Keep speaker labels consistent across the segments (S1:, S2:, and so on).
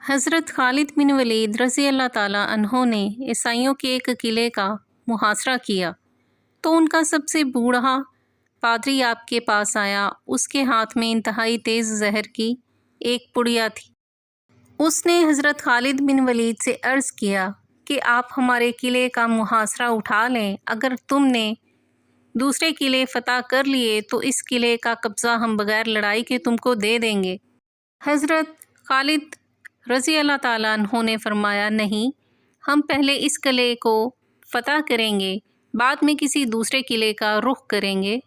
S1: حضرت خالد بن ولید رضی اللہ تعالیٰ عنہ نے عیسائیوں کے ایک قلعے کا محاصرہ کیا تو ان کا سب سے بوڑھا پادری آپ کے پاس آیا۔ اس کے ہاتھ میں انتہائی تیز زہر کی ایک پڑیا تھی۔ اس نے حضرت خالد بن ولید سے عرض کیا کہ آپ ہمارے قلعے کا محاصرہ اٹھا لیں، اگر تم نے دوسرے قلعے فتح کر لیے تو اس قلعے کا قبضہ ہم بغیر لڑائی کے تم کو دے دیں گے۔ حضرت خالد رضی اللہ تعالیٰ عنہ نے فرمایا، نہیں، ہم پہلے اس قلعے کو فتح کریں گے، بعد میں کسی دوسرے قلعے کا رخ کریں گے۔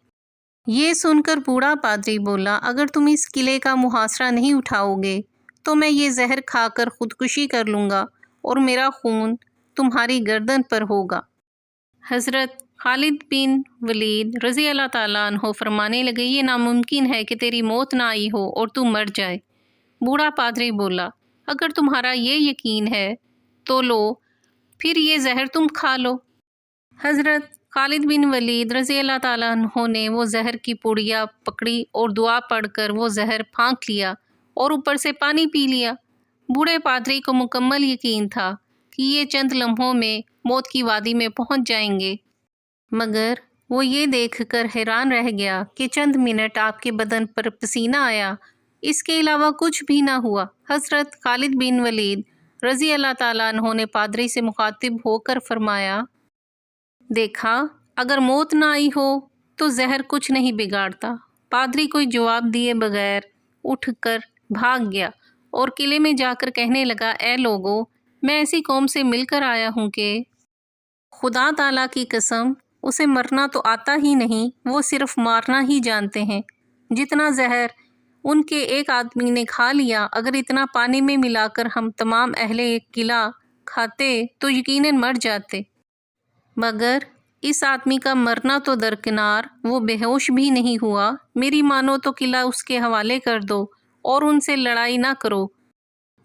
S1: یہ سن کر بوڑھا پادری بولا، اگر تم اس قلعے کا محاصرہ نہیں اٹھاؤ گے تو میں یہ زہر کھا کر خودکشی کر لوں گا اور میرا خون تمہاری گردن پر ہوگا۔ حضرت خالد بن ولید رضی اللہ تعالیٰ عنہ فرمانے لگے، یہ ناممکن ہے کہ تیری موت نہ آئی ہو اور تو مر جائے۔ بوڑھا پادری بولا، اگر تمہارا یہ یقین ہے تو لو، پھر یہ زہر تم کھا لو۔ حضرت خالد بن ولید رضی اللہ تعالیٰ عنہ نے وہ زہر کی پڑیا پکڑی اور دعا پڑھ کر وہ زہر پھانک لیا اور اوپر سے پانی پی لیا۔ بوڑھے پادری کو مکمل یقین تھا کہ یہ چند لمحوں میں موت کی وادی میں پہنچ جائیں گے، مگر وہ یہ دیکھ کر حیران رہ گیا کہ چند منٹ آپ کے بدن پر پسینہ آیا، اس کے علاوہ کچھ بھی نہ ہوا۔ حضرت خالد بن ولید رضی اللہ تعالیٰ عنہ نے پادری سے مخاطب ہو کر فرمایا، دیکھا، اگر موت نہ آئی ہو تو زہر کچھ نہیں بگاڑتا۔ پادری کوئی جواب دیے بغیر اٹھ کر بھاگ گیا اور قلعے میں جا کر کہنے لگا، اے لوگو، میں ایسی قوم سے مل کر آیا ہوں کہ خدا تعالیٰ کی قسم اسے مرنا تو آتا ہی نہیں، وہ صرف مارنا ہی جانتے ہیں۔ جتنا زہر ان کے ایک آدمی نے کھا لیا، اگر اتنا پانی میں ملا کر ہم تمام اہل قلعہ کھاتے تو یقیناً مر جاتے، مگر اس آدمی کا مرنا تو درکنار، وہ بے ہوش بھی نہیں ہوا۔ میری مانو تو قلعہ اس کے حوالے کر دو اور ان سے لڑائی نہ کرو۔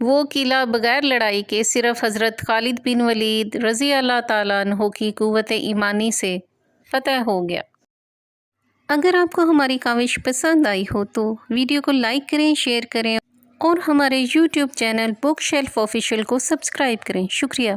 S1: وہ قلعہ بغیر لڑائی کے صرف حضرت خالد بن ولید رضی اللہ تعالیٰ عنہ کی قوت ایمانی سے فتح ہو گیا۔ اگر آپ کو ہماری کاوش پسند آئی ہو تو ویڈیو کو لائک کریں، شیئر کریں اور ہمارے YouTube channel book shelf official کو سبسکرائب کریں۔ شکریہ۔